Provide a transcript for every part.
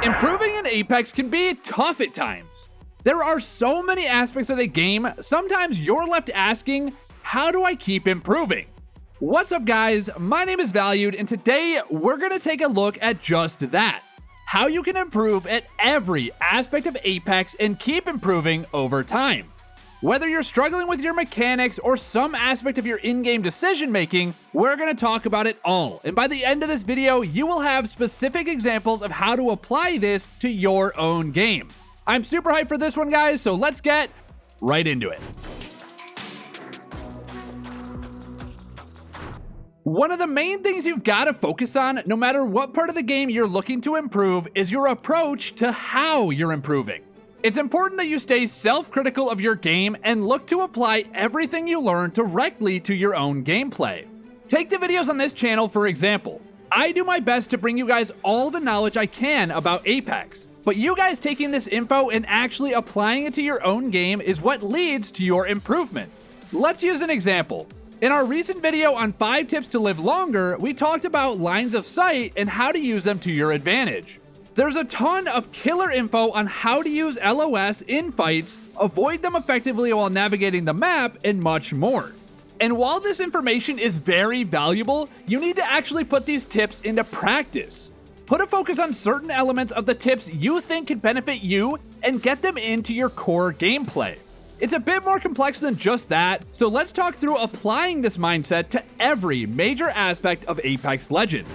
Improving in Apex can be tough at times. There are so many aspects of the game, sometimes you're left asking, how do I keep improving? What's up guys, my name is Valued and today we're going to take a look at just that. How you can improve at every aspect of Apex and keep improving over time. Whether you're struggling with your mechanics or some aspect of your in-game decision making, we're going to talk about it all. And by the end of this video, you will have specific examples of how to apply this to your own game. I'm super hyped for this one, guys, so let's get right into it. One of the main things you've got to focus on, no matter what part of the game you're looking to improve, is your approach to how you're improving. It's important that you stay self-critical of your game and look to apply everything you learn directly to your own gameplay. Take the videos on this channel for example. I do my best to bring you guys all the knowledge I can about Apex, but you guys taking this info and actually applying it to your own game is what leads to your improvement. Let's use an example. In our recent video on 5 tips to live longer, we talked about lines of sight and how to use them to your advantage. There's a ton of killer info on how to use LOS in fights, avoid them effectively while navigating the map, and much more. And while this information is very valuable, you need to actually put these tips into practice. Put a focus on certain elements of the tips you think could benefit you and get them into your core gameplay. It's a bit more complex than just that, so let's talk through applying this mindset to every major aspect of Apex Legends.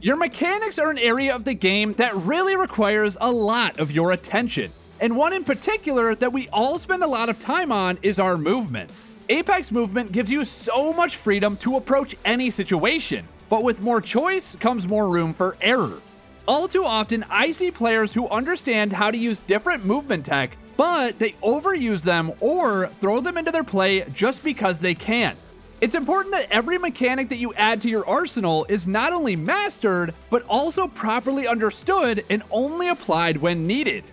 Your mechanics are an area of the game that really requires a lot of your attention, and one in particular that we all spend a lot of time on is our movement. Apex movement gives you so much freedom to approach any situation, but with more choice comes more room for error. All too often, I see players who understand how to use different movement tech, but they overuse them or throw them into their play just because they can. It's important that every mechanic that you add to your arsenal is not only mastered, but also properly understood and only applied when needed.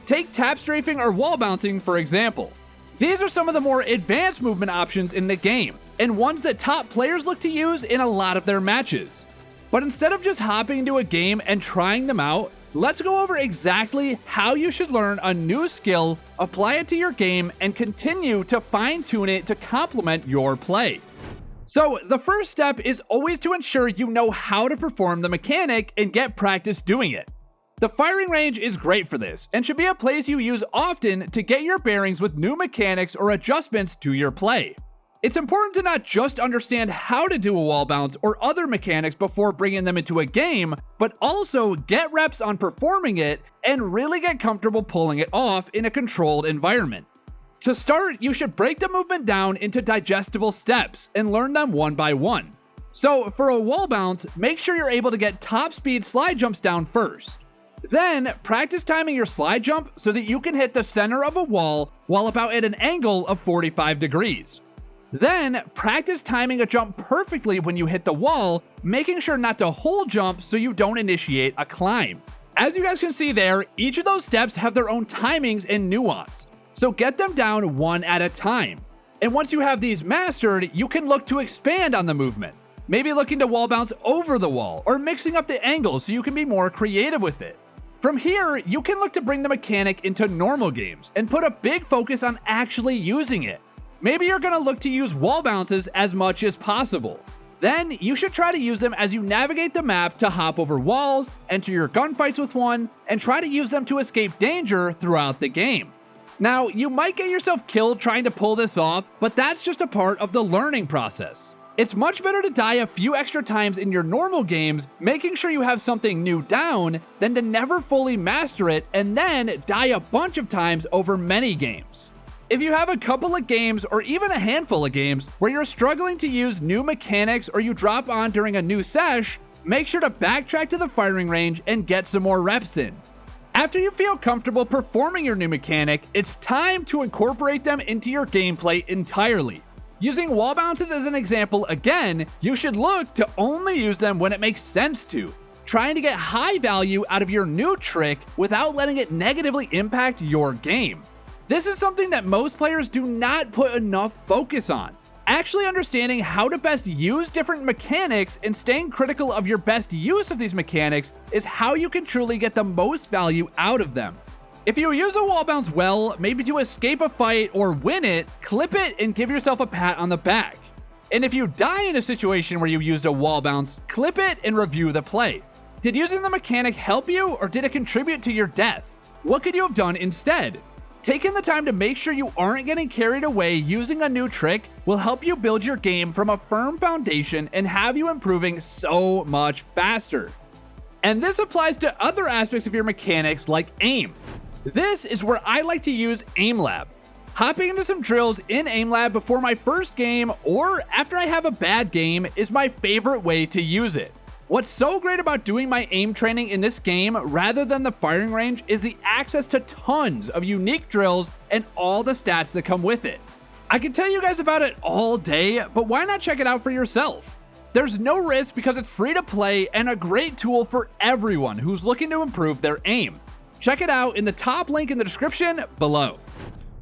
Take tap strafing or wall bouncing for example. These are some of the more advanced movement options in the game, and ones that top players look to use in a lot of their matches. But instead of just hopping into a game and trying them out, let's go over exactly how you should learn a new skill, apply it to your game, and continue to fine-tune it to complement your play. So the first step is always to ensure you know how to perform the mechanic and get practice doing it. The firing range is great for this and should be a place you use often to get your bearings with new mechanics or adjustments to your play. It's important to not just understand how to do a wall bounce or other mechanics before bringing them into a game, but also get reps on performing it and really get comfortable pulling it off in a controlled environment. To start, you should break the movement down into digestible steps and learn them one by one. So for a wall bounce, make sure you're able to get top speed slide jumps down first. Then practice timing your slide jump so that you can hit the center of a wall while about at an angle of 45 degrees. Then practice timing a jump perfectly when you hit the wall, making sure not to hold jump so you don't initiate a climb. As you guys can see there, each of those steps have their own timings and nuance. So get them down one at a time. And once you have these mastered, you can look to expand on the movement. Maybe looking to wall bounce over the wall or mixing up the angles so you can be more creative with it. From here, you can look to bring the mechanic into normal games and put a big focus on actually using it. Maybe you're going to look to use wall bounces as much as possible. Then you should try to use them as you navigate the map to hop over walls, enter your gunfights with one, and try to use them to escape danger throughout the game. Now, you might get yourself killed trying to pull this off, but that's just a part of the learning process. It's much better to die a few extra times in your normal games, making sure you have something new down, than to never fully master it and then die a bunch of times over many games. If you have a couple of games or even a handful of games where you're struggling to use new mechanics or you drop on during a new sesh, make sure to backtrack to the firing range and get some more reps in. After you feel comfortable performing your new mechanic, it's time to incorporate them into your gameplay entirely. Using wall bounces as an example again, you should look to only use them when it makes sense to, trying to get high value out of your new trick without letting it negatively impact your game. This is something that most players do not put enough focus on. Actually understanding how to best use different mechanics and staying critical of your best use of these mechanics is how you can truly get the most value out of them. If you use a wall bounce well, maybe to escape a fight or win it, clip it and give yourself a pat on the back. And if you die in a situation where you used a wall bounce, clip it and review the play. Did using the mechanic help you, or did it contribute to your death? What could you have done instead? Taking the time to make sure you aren't getting carried away using a new trick will help you build your game from a firm foundation and have you improving so much faster. And this applies to other aspects of your mechanics like aim. This is where I like to use Aim Lab. Hopping into some drills in Aim Lab before my first game or after I have a bad game is my favorite way to use it. What's so great about doing my aim training in this game rather than the firing range is the access to tons of unique drills and all the stats that come with it. I can tell you guys about it all day, but why not check it out for yourself? There's no risk because it's free to play and a great tool for everyone who's looking to improve their aim. Check it out in the top link in the description below.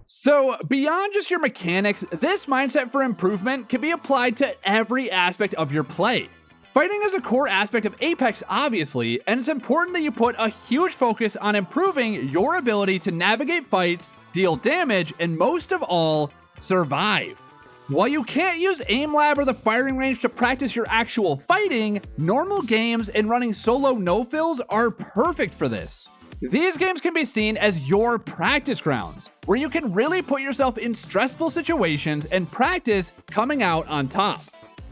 So, beyond just your mechanics, this mindset for improvement can be applied to every aspect of your play. Fighting is a core aspect of Apex, obviously, and it's important that you put a huge focus on improving your ability to navigate fights, deal damage, and most of all, survive. While you can't use Aim Lab or the firing range to practice your actual fighting, normal games and running solo no-fills are perfect for this. These games can be seen as your practice grounds, where you can really put yourself in stressful situations and practice coming out on top.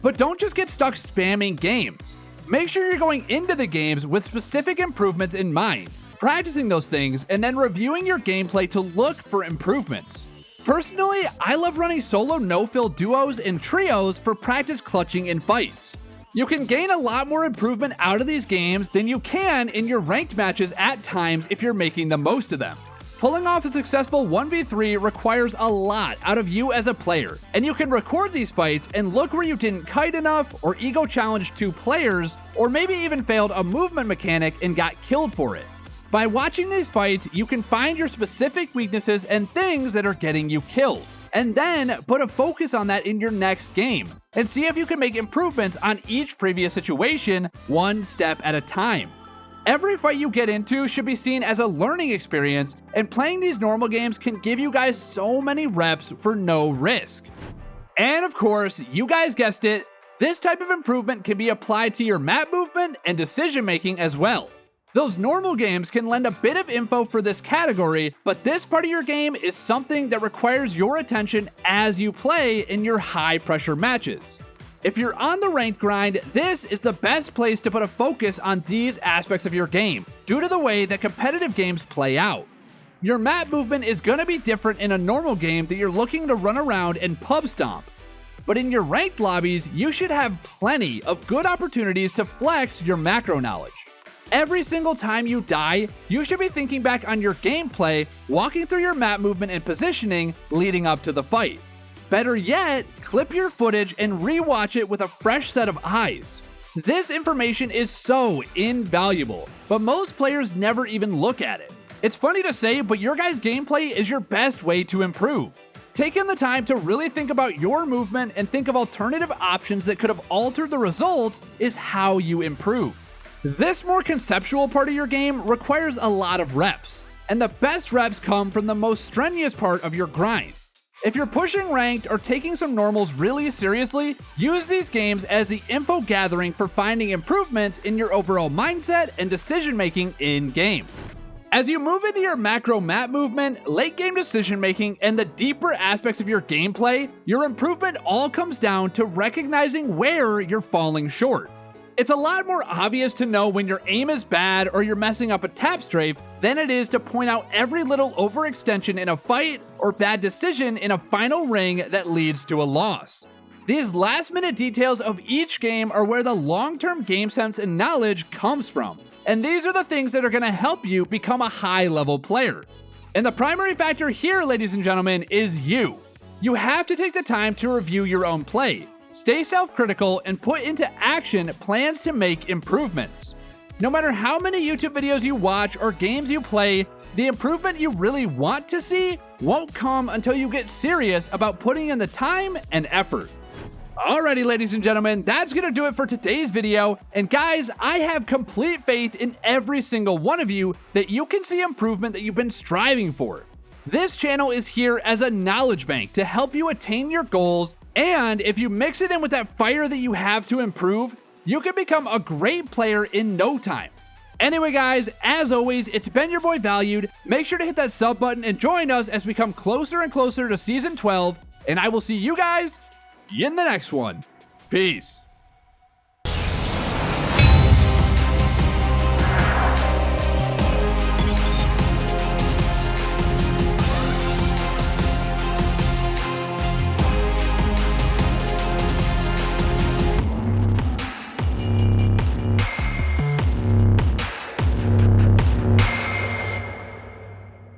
But don't just get stuck spamming games. Make sure you're going into the games with specific improvements in mind, practicing those things, and then reviewing your gameplay to look for improvements. Personally, I love running solo no-fill duos and trios for practice clutching in fights. You can gain a lot more improvement out of these games than you can in your ranked matches at times if you're making the most of them. Pulling off a successful 1v3 requires a lot out of you as a player, and you can record these fights and look where you didn't kite enough, or ego challenged two players, or maybe even failed a movement mechanic and got killed for it. By watching these fights, you can find your specific weaknesses and things that are getting you killed, and then put a focus on that in your next game, and see if you can make improvements on each previous situation, one step at a time. Every fight you get into should be seen as a learning experience, and playing these normal games can give you guys so many reps for no risk. And of course, you guys guessed it, this type of improvement can be applied to your map movement and decision making as well. Those normal games can lend a bit of info for this category, but this part of your game is something that requires your attention as you play in your high pressure matches. If you're on the rank grind, this is the best place to put a focus on these aspects of your game, due to the way that competitive games play out. Your map movement is going to be different in a normal game that you're looking to run around and pub stomp. But in your ranked lobbies, you should have plenty of good opportunities to flex your macro knowledge. Every single time you die, you should be thinking back on your gameplay, walking through your map movement and positioning leading up to the fight. Better yet, clip your footage and rewatch it with a fresh set of eyes. This information is so invaluable, but most players never even look at it. It's funny to say, but your guys' gameplay is your best way to improve. Taking the time to really think about your movement and think of alternative options that could have altered the results is how you improve. This more conceptual part of your game requires a lot of reps, and the best reps come from the most strenuous part of your grind. If you're pushing ranked or taking some normals really seriously, use these games as the info gathering for finding improvements in your overall mindset and decision making in-game. As you move into your macro map movement, late game decision making, and the deeper aspects of your gameplay, your improvement all comes down to recognizing where you're falling short. It's a lot more obvious to know when your aim is bad or you're messing up a tap strafe than it is to point out every little overextension in a fight or bad decision in a final ring that leads to a loss. These last-minute details of each game are where the long-term game sense and knowledge comes from, and these are the things that are going to help you become a high-level player. And the primary factor here, ladies and gentlemen, is you. You have to take the time to review your own play. Stay self-critical and put into action plans to make improvements. No matter how many YouTube videos you watch or games you play, the improvement you really want to see won't come until you get serious about putting in the time and effort. Alrighty, ladies and gentlemen, that's gonna do it for today's video. And guys, I have complete faith in every single one of you that you can see improvement that you've been striving for. This channel is here as a knowledge bank to help you attain your goals, and if you mix it in with that fire that you have to improve, you can become a great player in no time. Anyway guys, as always, it's been your boy Valued. Make sure to hit that sub button and join us as we come closer and closer to Season 12, and I will see you guys in the next one. Peace.